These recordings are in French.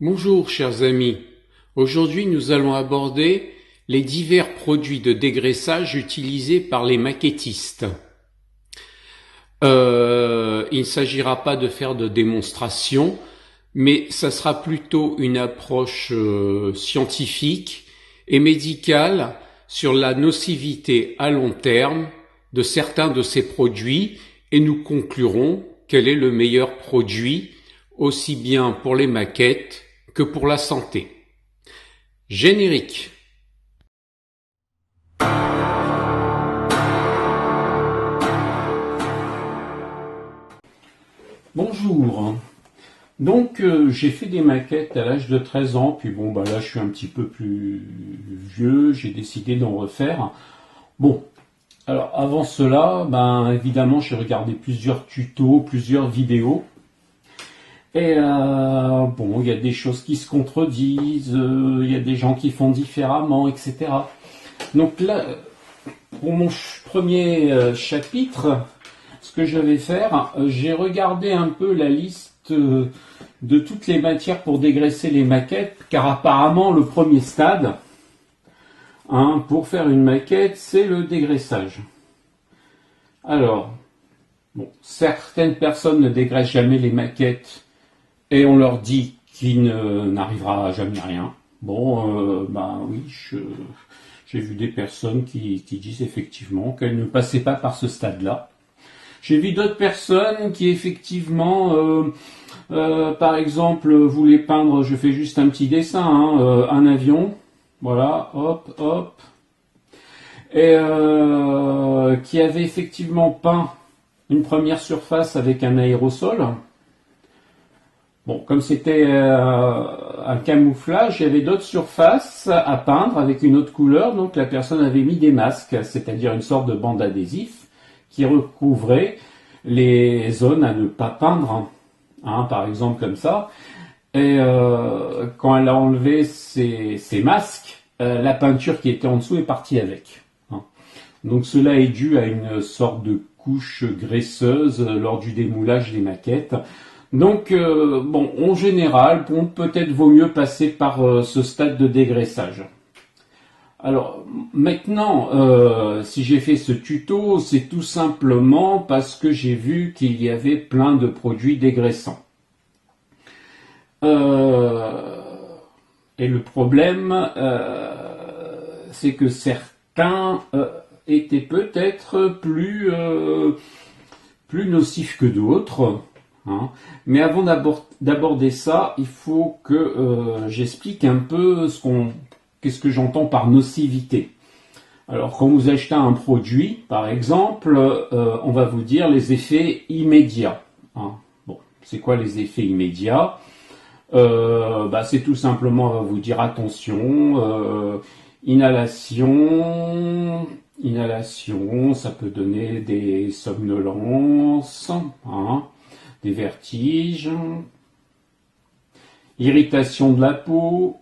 Bonjour chers amis, aujourd'hui nous allons aborder les divers produits de dégraissage utilisés par les maquettistes. Il ne s'agira pas de faire de démonstration, mais ça sera plutôt une approche scientifique et médicale sur la nocivité à long terme de certains de ces produits et nous conclurons quel est le meilleur produit aussi bien pour les maquettes que pour la santé. Générique. Bonjour. Donc j'ai fait des maquettes à l'âge de 13 ans, puis bon là je suis un petit peu plus vieux, j'ai décidé d'en refaire. Bon, alors avant cela, évidemment j'ai regardé plusieurs tutos, plusieurs vidéos. Et il y a des choses qui se contredisent, il y a des gens qui font différemment, etc. Donc là, pour mon premier chapitre, ce que je vais faire, j'ai regardé un peu la liste de toutes les matières pour dégraisser les maquettes, car apparemment le premier stade, pour faire une maquette, c'est le dégraissage. Alors, certaines personnes ne dégraissent jamais les maquettes et on leur dit qu'il n'arrivera jamais rien. Oui, j'ai vu des personnes qui disent effectivement qu'elles ne passaient pas par ce stade-là. J'ai vu d'autres personnes qui effectivement, par exemple, voulaient peindre, je fais juste un petit dessin, un avion, voilà, hop, hop, et qui avaient effectivement peint une première surface avec un aérosol. Bon, comme c'était un camouflage, il y avait d'autres surfaces à peindre avec une autre couleur, donc la personne avait mis des masques, c'est-à-dire une sorte de bande adhésif qui recouvrait les zones à ne pas peindre, par exemple comme ça. Et quand elle a enlevé ces masques, la peinture qui était en dessous est partie avec. Donc cela est dû à une sorte de couche graisseuse lors du démoulage des maquettes. Donc, en général, peut-être vaut mieux passer par ce stade de dégraissage. Alors, maintenant, si j'ai fait ce tuto, c'est tout simplement parce que j'ai vu qu'il y avait plein de produits dégraissants. Et le problème, c'est que certains étaient peut-être plus nocifs que d'autres. Mais avant d'aborder ça, il faut que j'explique un peu qu'est-ce que j'entends par nocivité. Alors, quand vous achetez un produit, par exemple, on va vous dire les effets immédiats. C'est quoi les effets immédiats ? C'est tout simplement, on va vous dire attention, inhalation, ça peut donner des somnolences, des vertiges, irritation de la peau,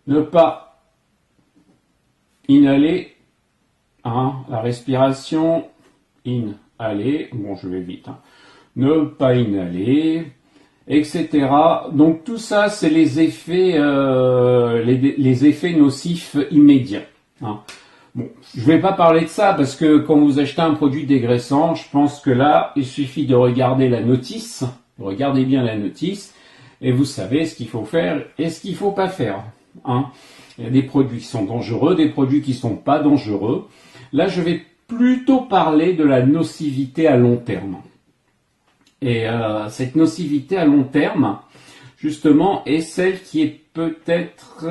ne pas inhaler, la respiration, inhaler, je vais vite, ne pas inhaler, etc. Donc tout ça, c'est les effets, les effets nocifs immédiats. Je ne vais pas parler de ça parce que quand vous achetez un produit dégraissant, je pense que là, il suffit de regarder la notice, regardez bien la notice, et vous savez ce qu'il faut faire et ce qu'il ne faut pas faire. Il y a des produits qui sont dangereux, des produits qui ne sont pas dangereux. Là, je vais plutôt parler de la nocivité à long terme. Et cette nocivité à long terme, justement, est celle qui est peut-être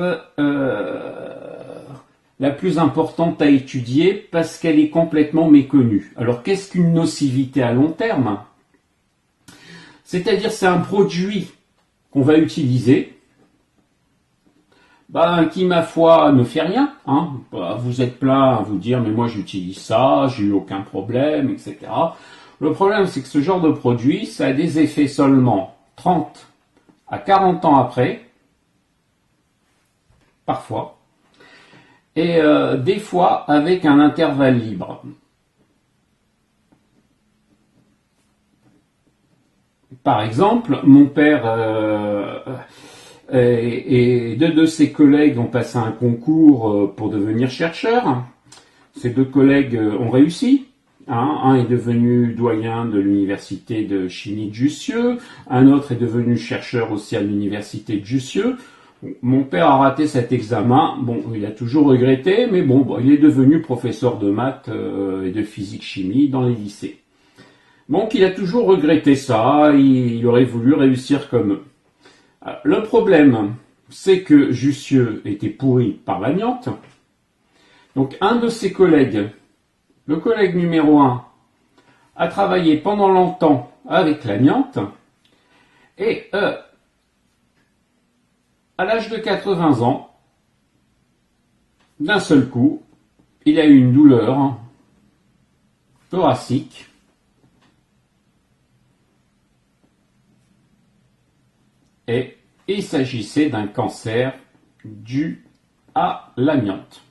la plus importante à étudier parce qu'elle est complètement méconnue. Alors, qu'est-ce qu'une nocivité à long terme ? C'est-à-dire, c'est un produit qu'on va utiliser, qui, ma foi, ne fait rien. Vous êtes plein à vous dire, mais moi j'utilise ça, j'ai eu aucun problème, etc. Le problème, c'est que ce genre de produit, ça a des effets seulement 30 à 40 ans après, parfois, et des fois avec un intervalle libre. Par exemple, mon père et deux de ses collègues ont passé un concours pour devenir chercheurs. Ces deux collègues ont réussi. Un est devenu doyen de l'université de chimie de Jussieu, un autre est devenu chercheur aussi à l'université de Jussieu. Mon père a raté cet examen, bon, il a toujours regretté, mais bon, il est devenu professeur de maths et de physique-chimie dans les lycées. Donc il a toujours regretté ça, il aurait voulu réussir comme eux. Le problème, c'est que Jussieu était pourri par l'amiante. Donc un de ses collègues, le collègue numéro 1, a travaillé pendant longtemps avec l'amiante et à l'âge de 80 ans, d'un seul coup, il a eu une douleur thoracique et il s'agissait d'un cancer dû à l'amiante.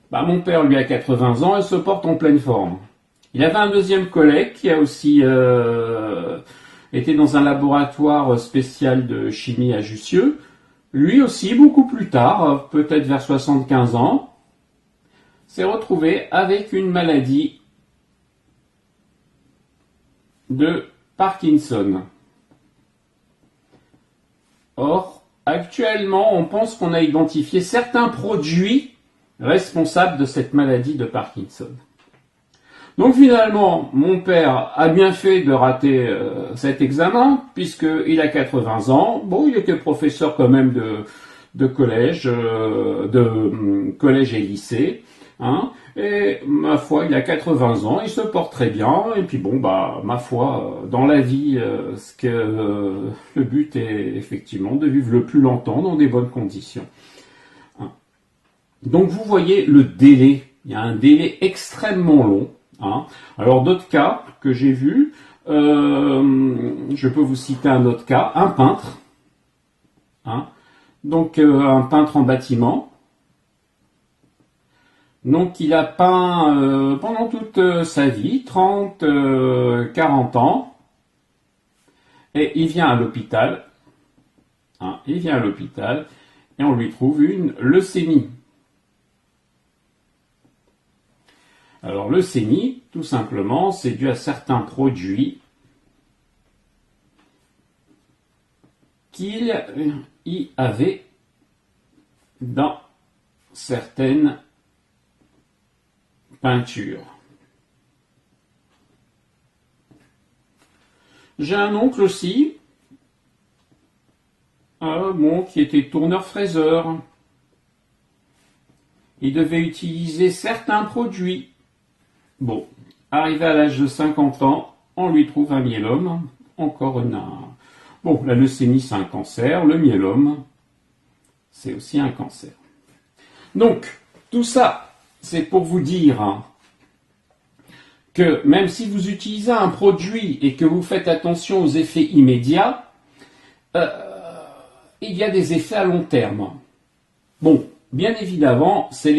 Mon père, lui, a 80 ans et se porte en pleine forme. Il avait un deuxième collègue qui a aussi été dans un laboratoire spécial de chimie à Jussieu. Lui aussi, beaucoup plus tard, peut-être vers 75 ans, s'est retrouvé avec une maladie de Parkinson. Or, actuellement, on pense qu'on a identifié certains produits responsables de cette maladie de Parkinson. Donc finalement, mon père a bien fait de rater cet examen, puisqu'il a 80 ans. Bon, il était professeur quand même de collège, collège et lycée. Hein, et ma foi, il a 80 ans, il se porte très bien. Et puis bon, ma foi, dans la vie, le but est effectivement de vivre le plus longtemps dans des bonnes conditions. Hein. Donc vous voyez le délai. Il y a un délai extrêmement long. Hein. Alors d'autres cas que j'ai vus, je peux vous citer un autre cas, un peintre. Hein. Donc un peintre en bâtiment. Donc il a peint pendant toute sa vie, 30, 40 ans, et il vient à l'hôpital, hein, et on lui trouve une leucémie. Alors leucémie, tout simplement, c'est dû à certains produits qu'il y avait dans certaines peinture. J'ai un oncle aussi, qui était tourneur-fraiseur. Il devait utiliser certains produits. Bon, arrivé à l'âge de 50 ans, on lui trouve un myélome, encore une... Bon, la leucémie, c'est un cancer, le myélome, c'est aussi un cancer. Donc, tout ça, c'est pour vous dire que même si vous utilisez un produit et que vous faites attention aux effets immédiats, il y a des effets à long terme. Bon, bien évidemment, ces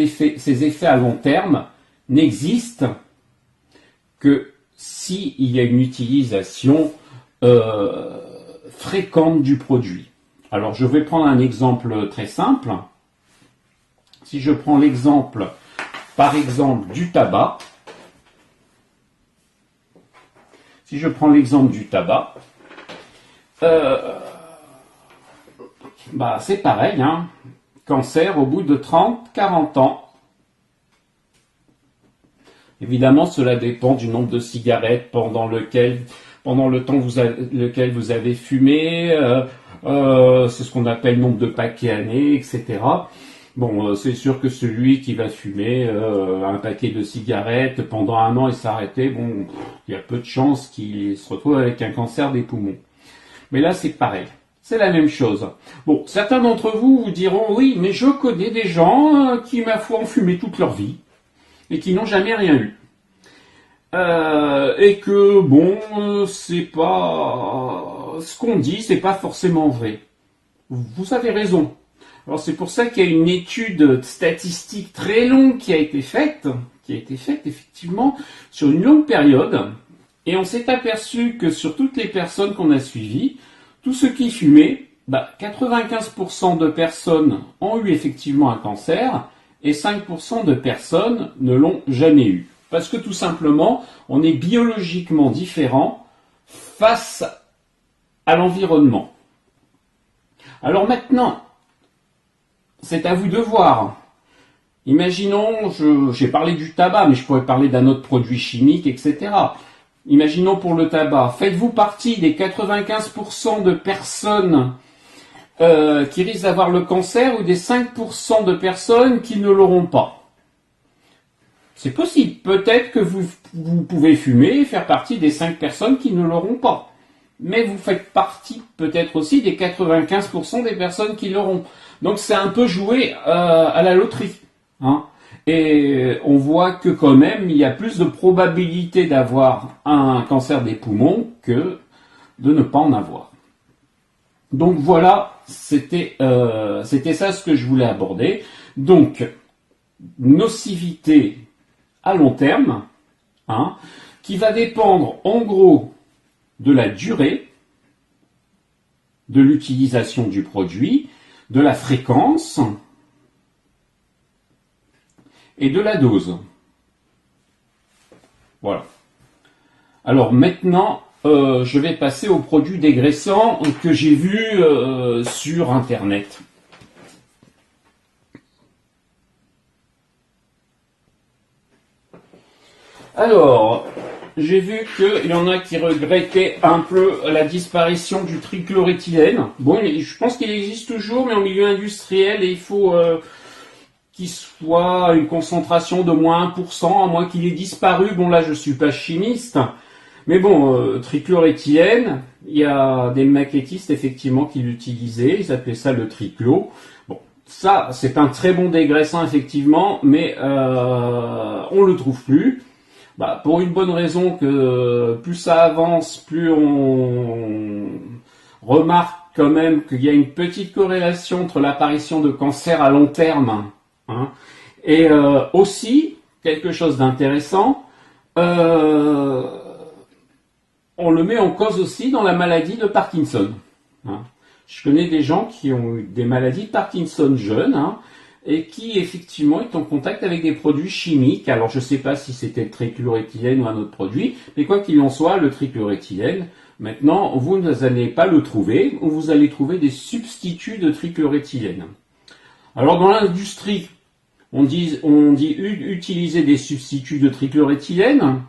effets à long terme n'existent que s'il y a une utilisation fréquente du produit. Alors, je vais prendre un exemple très simple. Si je prends l'exemple, par exemple, du tabac, c'est pareil, hein, cancer au bout de 30-40 ans. Évidemment, cela dépend du nombre de cigarettes pendant le temps lequel vous avez fumé, c'est ce qu'on appelle nombre de paquets années, etc. Bon, c'est sûr que celui qui va fumer un paquet de cigarettes pendant un an et s'arrêter, bon, il y a peu de chances qu'il se retrouve avec un cancer des poumons. Mais là, c'est pareil. C'est la même chose. Bon, certains d'entre vous vous diront, oui, mais je connais des gens qui, ma foi, ont fumé toute leur vie et qui n'ont jamais rien eu. Et que, bon, c'est pas... ce qu'on dit, c'est pas forcément vrai. Vous avez raison. Alors c'est pour ça qu'il y a une étude statistique très longue qui a été faite, qui a été faite effectivement sur une longue période. Et on s'est aperçu que sur toutes les personnes qu'on a suivies, tous ceux qui fumaient, 95% de personnes ont eu effectivement un cancer et 5% de personnes ne l'ont jamais eu. Parce que tout simplement, on est biologiquement différent face à l'environnement. Alors maintenant, c'est à vous de voir. Imaginons, j'ai parlé du tabac, mais je pourrais parler d'un autre produit chimique, etc. Imaginons pour le tabac, faites-vous partie des 95% de personnes qui risquent d'avoir le cancer ou des 5% de personnes qui ne l'auront pas? C'est possible. Peut-être que vous pouvez fumer et faire partie des 5 personnes qui ne l'auront pas. Mais vous faites partie peut-être aussi des 95% des personnes qui l'auront. Donc c'est un peu jouer à la loterie. Hein. Et on voit que quand même, il y a plus de probabilité d'avoir un cancer des poumons que de ne pas en avoir. Donc voilà, c'était ça ce que je voulais aborder. Donc, nocivité à long terme, hein, qui va dépendre en gros de la durée de l'utilisation du produit, de la fréquence et de la dose. Voilà. Alors maintenant, je vais passer aux produits dégraissants que j'ai vus sur Internet. Alors, j'ai vu qu'il y en a qui regrettaient un peu la disparition du trichloréthylène. Bon, je pense qu'il existe toujours, mais en milieu industriel, et il faut qu'il soit une concentration de moins 1%, à moins qu'il ait disparu. Bon, là, je suis pas chimiste. Mais bon, trichloréthylène, il y a des maquettistes, effectivement, qui l'utilisaient. Ils appelaient ça le trichlo. Bon, ça, c'est un très bon dégraissant, effectivement, mais on le trouve plus. Pour une bonne raison que plus ça avance, plus on remarque quand même qu'il y a une petite corrélation entre l'apparition de cancer à long terme, hein, et aussi, quelque chose d'intéressant, on le met en cause aussi dans la maladie de Parkinson. Hein. Je connais des gens qui ont eu des maladies de Parkinson jeunes, hein, et qui effectivement est en contact avec des produits chimiques. Alors je ne sais pas si c'était le trichloréthylène ou un autre produit, mais quoi qu'il en soit, le trichloréthylène, maintenant, vous n'allez pas le trouver, ou vous allez trouver des substituts de trichloréthylène. Alors dans l'industrie, on dit utiliser des substituts de trichloréthylène.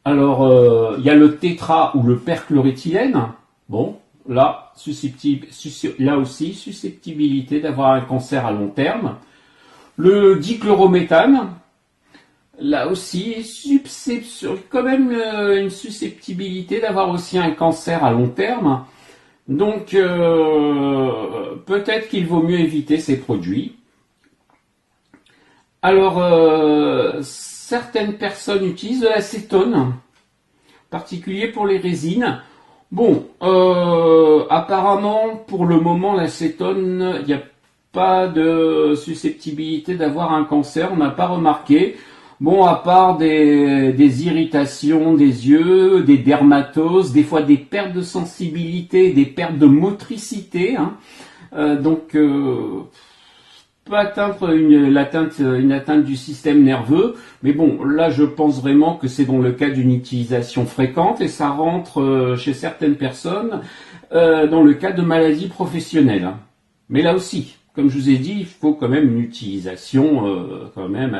Alors, il y a le tétra ou le perchloréthylène. Bon, là aussi, susceptibilité d'avoir un cancer à long terme. Le dichlorométhane, là aussi, quand même une susceptibilité d'avoir aussi un cancer à long terme. Donc, peut-être qu'il vaut mieux éviter ces produits. Alors, certaines personnes utilisent de l'acétone, en particulier pour les résines. Bon, apparemment, pour le moment, l'acétone, il n'y a pas de susceptibilité d'avoir un cancer, on n'a pas remarqué. Bon, à part des irritations des yeux, des dermatoses, des fois des pertes de sensibilité, des pertes de motricité. Hein. Donc, peut atteindre une atteinte du système nerveux, mais bon, là je pense vraiment que c'est dans le cas d'une utilisation fréquente et ça rentre chez certaines personnes dans le cas de maladies professionnelles. Mais là aussi, comme je vous ai dit, il faut quand même une utilisation quand même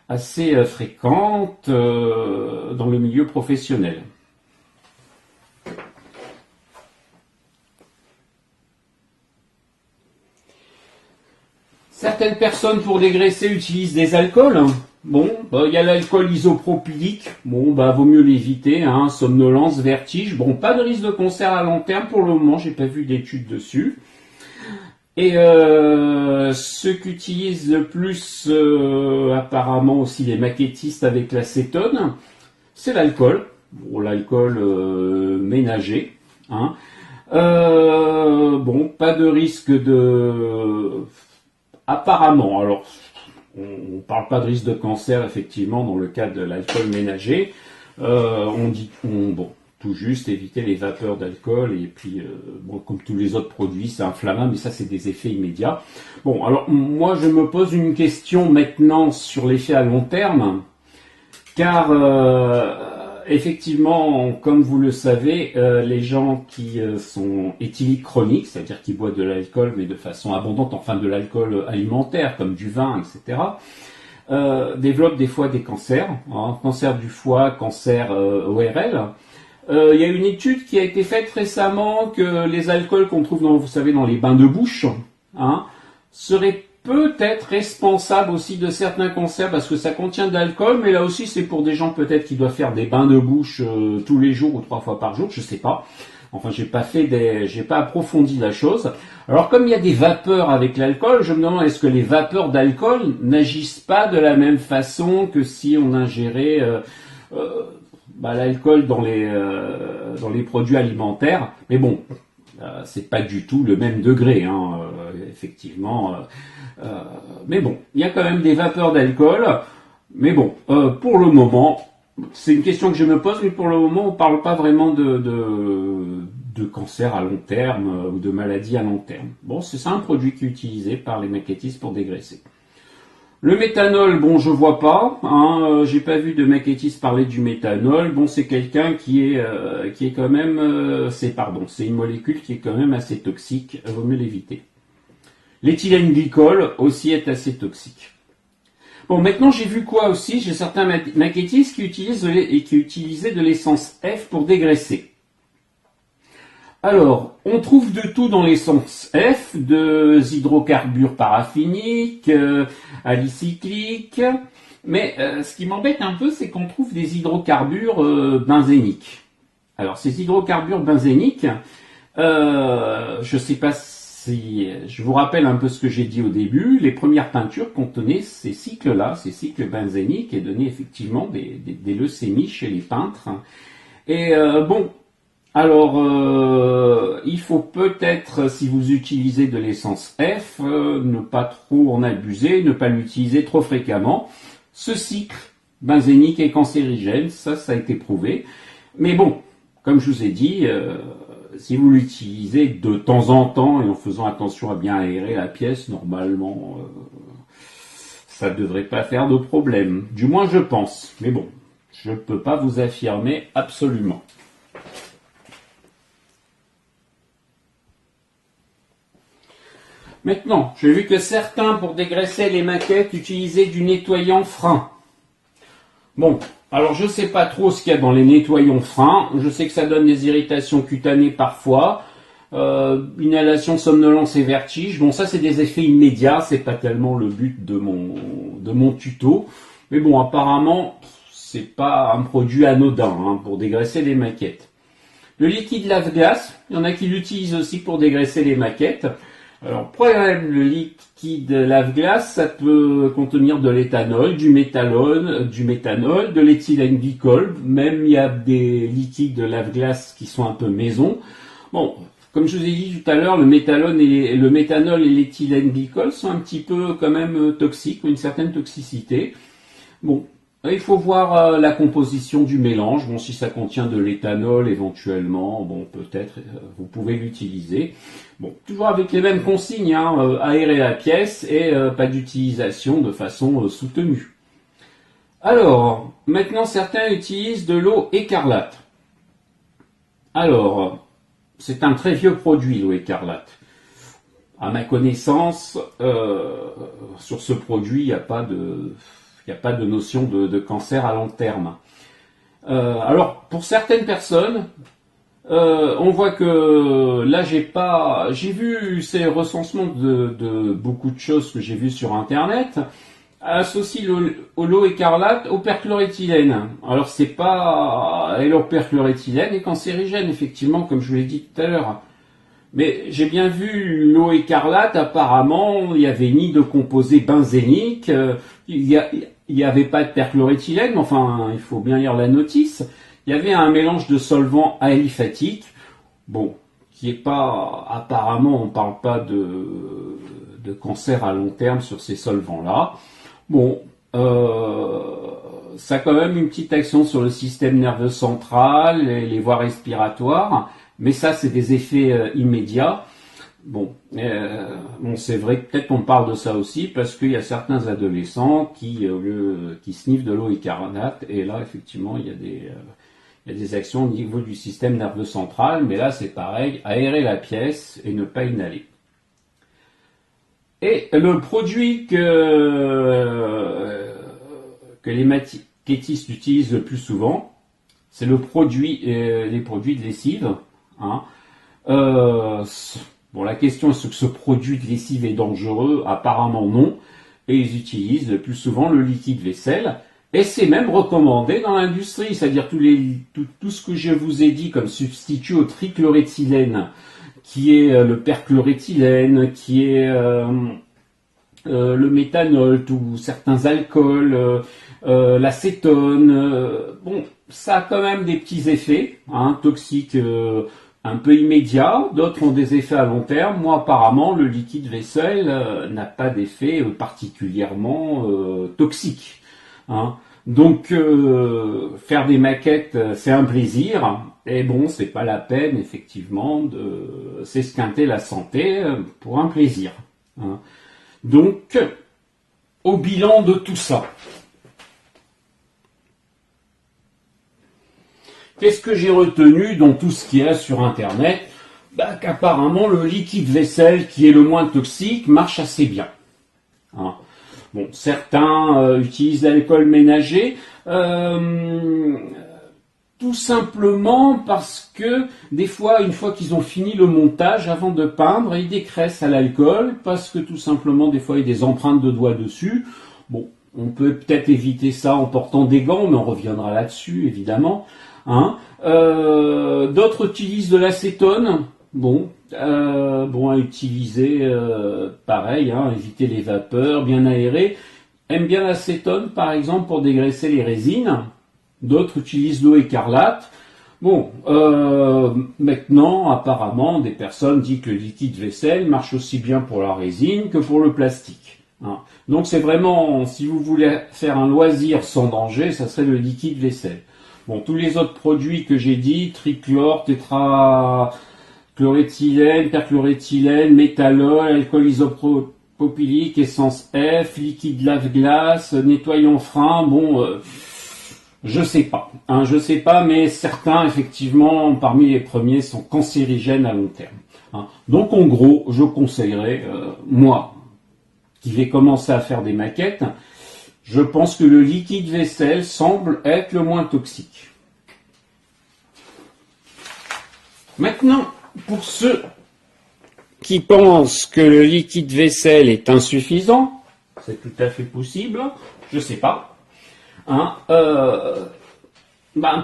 assez fréquente dans le milieu professionnel. Certaines personnes pour dégraisser utilisent des alcools. Bon, il y a l'alcool isopropylique. Bon, vaut mieux l'éviter. Hein. Somnolence, vertige. Bon, pas de risque de cancer à long terme pour le moment. J'ai pas vu d'études dessus. Et ceux qu'utilisent le plus, apparemment aussi les maquettistes avec l'acétone, c'est l'alcool. Bon, l'alcool ménager. Hein. Bon, pas de risque de... Apparemment, alors on parle pas de risque de cancer effectivement dans le cas de l'alcool ménager. On dit, bon, tout juste éviter les vapeurs d'alcool et puis, bon, comme tous les autres produits, c'est inflammable, mais ça c'est des effets immédiats. Bon, alors moi je me pose une question maintenant sur l'effet à long terme, car effectivement, comme vous le savez, les gens qui sont éthyliques chroniques, c'est-à-dire qui boivent de l'alcool mais de façon abondante, enfin de l'alcool alimentaire comme du vin, etc., développent des fois des cancers, hein, cancer du foie, cancer ORL. Il y a une étude qui a été faite récemment que les alcools qu'on trouve dans, vous savez, dans les bains de bouche, hein, seraient peut-être responsables aussi de certains cancers parce que ça contient de l'alcool, mais là aussi c'est pour des gens peut-être qui doivent faire des bains de bouche tous les jours ou 3 fois par jour, je sais pas. Enfin, j'ai pas approfondi la chose. Alors, comme il y a des vapeurs avec l'alcool, je me demande est-ce que les vapeurs d'alcool n'agissent pas de la même façon que si on ingérait l'alcool dans les produits alimentaires. Mais bon, c'est pas du tout le même degré, hein, effectivement. Mais bon, il y a quand même des vapeurs d'alcool. Mais bon, pour le moment, c'est une question que je me pose, mais pour le moment, on ne parle pas vraiment de cancer à long terme ou de maladie à long terme. Bon, c'est un produit qui est utilisé par les maquettistes pour dégraisser. Le méthanol, bon, je vois pas, hein, j'ai pas vu de maquettiste parler du méthanol. Bon, c'est quelqu'un qui est quand même, c'est une molécule qui est quand même assez toxique. Vaut mieux l'éviter. L'éthylène glycol aussi est assez toxique. Bon, maintenant j'ai vu quoi aussi? J'ai certains maquettistes qui utilisaient de l'essence F pour dégraisser. Alors, on trouve de tout dans l'essence F, des hydrocarbures paraffiniques, alicycliques, mais ce qui m'embête un peu, c'est qu'on trouve des hydrocarbures benzéniques. Alors, ces hydrocarbures benzéniques, je sais pas si je vous rappelle un peu ce que j'ai dit au début, les premières peintures contenaient ces cycles-là, ces cycles benzéniques, et donnaient effectivement des leucémies chez les peintres. Et bon, alors il faut peut-être, si vous utilisez de l'essence F, ne pas trop en abuser, ne pas l'utiliser trop fréquemment. Ce cycle benzénique est cancérigène, ça a été prouvé. Mais bon, comme je vous ai dit, si vous l'utilisez de temps en temps et en faisant attention à bien aérer la pièce, normalement, ça ne devrait pas faire de problème. Du moins, je pense. Mais bon, je ne peux pas vous affirmer absolument. Maintenant, j'ai vu que certains, pour dégraisser les maquettes, utilisaient du nettoyant frein. Bon, alors je ne sais pas trop ce qu'il y a dans les nettoyants freins. Je sais que ça donne des irritations cutanées parfois, inhalation, somnolence et vertige. Bon, ça c'est des effets immédiats, c'est pas tellement le but de mon tuto. Mais bon, apparemment, c'est pas un produit anodin hein, pour dégraisser les maquettes. Le liquide lave-glace, il y en a qui l'utilisent aussi pour dégraisser les maquettes. Alors, problème, le liquide lave-glace, ça peut contenir de l'éthanol, du méthanol, de l'éthylène glycol, même il y a des liquides de lave-glace qui sont un peu maison. Bon, comme je vous ai dit tout à l'heure, le méthanol et l'éthylène glycol sont un petit peu quand même toxiques, ont une certaine toxicité. Bon, il faut voir la composition du mélange. Bon, si ça contient de l'éthanol éventuellement, bon, peut-être vous pouvez l'utiliser. Bon, toujours avec les mêmes consignes, hein, aérer la pièce et pas d'utilisation de façon soutenue. Alors, maintenant certains utilisent de l'eau écarlate. Alors, c'est un très vieux produit, l'eau écarlate. À ma connaissance, sur ce produit, il n'y a pas de notion de cancer à long terme. Alors, pour certaines personnes, on voit que là, j'ai vu ces recensements de beaucoup de choses que j'ai vues sur Internet, associent l'eau écarlate au perchloréthylène. Alors, c'est pas... Et le perchloréthylène est cancérigène, effectivement, comme je vous l'ai dit tout à l'heure. Mais j'ai bien vu l'eau écarlate, apparemment, il n'y avait ni de composés benzéniques, il n'y avait pas de perchloréthylène, mais enfin, il faut bien lire la notice. Il y avait un mélange de solvants aliphatiques, bon, qui est pas, apparemment, on ne parle pas de cancer à long terme sur ces solvants-là. Bon, ça a quand même une petite action sur le système nerveux central et les voies respiratoires, mais ça, c'est des effets immédiats. Bon, c'est vrai que peut-être on parle de ça aussi parce qu'il y a certains adolescents qui sniffent de l'eau écarlate et là, effectivement, il y a des actions au niveau du système nerveux central, mais là, c'est pareil, aérer la pièce et ne pas inhaler. Et le produit que les maquettistes utilisent le plus souvent, c'est les produits de lessive. Hein. Bon, la question est-ce que ce produit de lessive est dangereux? Apparemment non. Et ils utilisent le plus souvent le liquide vaisselle. Et c'est même recommandé dans l'industrie, c'est-à-dire tout ce que je vous ai dit comme substitut au trichloréthylène, qui est le perchloréthylène, qui est le méthanol, tous certains alcools, l'acétone. Bon, ça a quand même des petits effets toxiques un peu immédiats. D'autres ont des effets à long terme. Moi, apparemment, le liquide vaisselle n'a pas d'effet particulièrement toxique. Hein. Donc, faire des maquettes, c'est un plaisir. Et bon, c'est pas la peine, effectivement, de s'esquinter la santé pour un plaisir. Hein. Donc, au bilan de tout ça. Qu'est-ce que j'ai retenu dans tout ce qu'il y a sur Internet? Qu'apparemment, le liquide vaisselle, qui est le moins toxique, marche assez bien. Hein. Bon, certains utilisent l'alcool ménager, tout simplement parce que des fois, une fois qu'ils ont fini le montage, avant de peindre, ils dégraissent à l'alcool, parce que tout simplement, des fois, il y a des empreintes de doigts dessus. Bon, on peut peut-être éviter ça en portant des gants, mais on reviendra là-dessus, évidemment. Hein. D'autres utilisent de l'acétone. Bon, à utiliser, pareil, éviter les vapeurs, bien aérer. Aiment bien l'acétone, par exemple, pour dégraisser les résines. D'autres utilisent l'eau écarlate. Bon, maintenant, apparemment, des personnes disent que le liquide vaisselle marche aussi bien pour la résine que pour le plastique. Hein. Donc c'est vraiment, si vous voulez faire un loisir sans danger, ça serait le liquide vaisselle. Bon, tous les autres produits que j'ai dit, trichlore, tétrachloréthylène, perchloréthylène, méthanol, alcool isopropylique, essence F, liquide lave-glace, nettoyant frein, je sais pas. Je sais pas, mais certains, effectivement, parmi les premiers, sont cancérigènes à long terme. Hein. Donc, en gros, je conseillerais, moi, qui vais commencer à faire des maquettes, je pense que le liquide vaisselle semble être le moins toxique. Maintenant, pour ceux qui pensent que le liquide vaisselle est insuffisant, c'est tout à fait possible, je sais pas.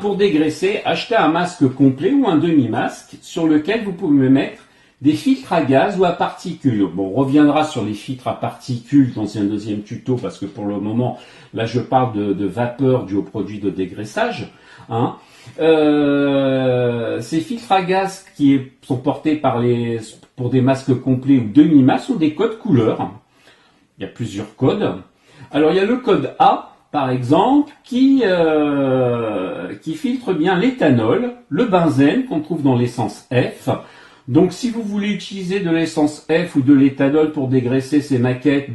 Pour dégraisser, achetez un masque complet ou un demi-masque sur lequel vous pouvez mettre des filtres à gaz ou à particules. Bon, on reviendra sur les filtres à particules dans un deuxième tuto parce que pour le moment, là je parle de vapeur due aux produits de dégraissage. Ces filtres à gaz qui sont portés pour des masques complets ou demi-masques ont des codes couleurs. Il y a plusieurs codes. Alors il y a le code A, par exemple, qui filtre bien l'éthanol, le benzène qu'on trouve dans l'essence F. Donc si vous voulez utiliser de l'essence F ou de l'éthanol pour dégraisser ces maquettes,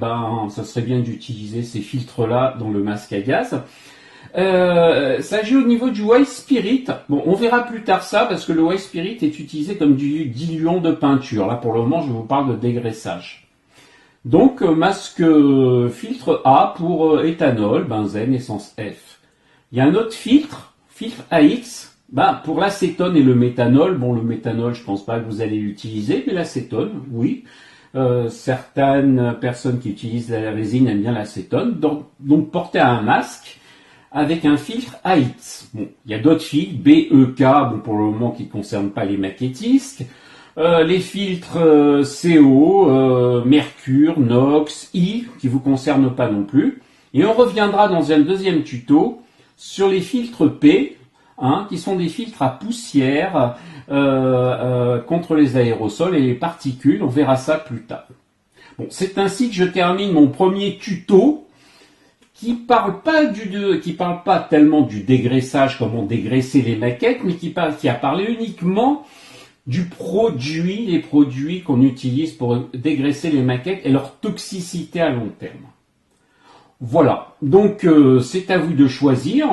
ça serait bien d'utiliser ces filtres-là dans le masque à gaz. S'agit au niveau du white spirit. Bon, on verra plus tard ça parce que le white spirit est utilisé comme du diluant de peinture. Là, pour le moment, je vous parle de dégraissage. Donc, masque filtre A pour éthanol, benzène, essence F. Il y a un autre filtre AX, pour l'acétone et le méthanol. Bon, le méthanol, je pense pas que vous allez l'utiliser, mais l'acétone, oui. Certaines personnes qui utilisent la résine aiment bien l'acétone. Donc, portez un masque avec un filtre AX. Bon, il y a d'autres filtres, BEK, pour le moment qui ne concernent pas les maquettistes. Les filtres CO, mercure, NOx, I, qui vous concernent pas non plus. Et on reviendra dans un deuxième tuto sur les filtres P, qui sont des filtres à poussière contre les aérosols et les particules. On verra ça plus tard. Bon, c'est ainsi que je termine mon premier tuto qui parle pas tellement du dégraissage, comment dégraisser les maquettes, mais qui a parlé uniquement du produit, les produits qu'on utilise pour dégraisser les maquettes et leur toxicité à long terme. Voilà, donc c'est à vous de choisir.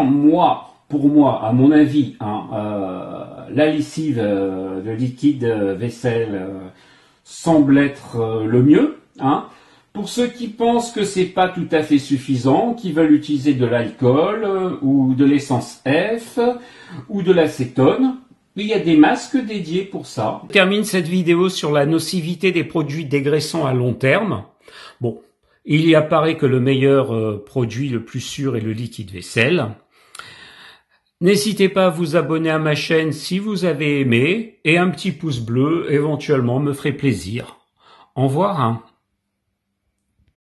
Pour moi, à mon avis, la lessive, le liquide vaisselle semble être le mieux. Pour ceux qui pensent que c'est pas tout à fait suffisant, qui veulent utiliser de l'alcool ou de l'essence F ou de l'acétone, il y a des masques dédiés pour ça. Je termine cette vidéo sur la nocivité des produits dégraissants à long terme. Bon, il y apparaît que le meilleur produit le plus sûr est le liquide vaisselle. N'hésitez pas à vous abonner à ma chaîne si vous avez aimé, et un petit pouce bleu éventuellement me ferait plaisir. Au revoir.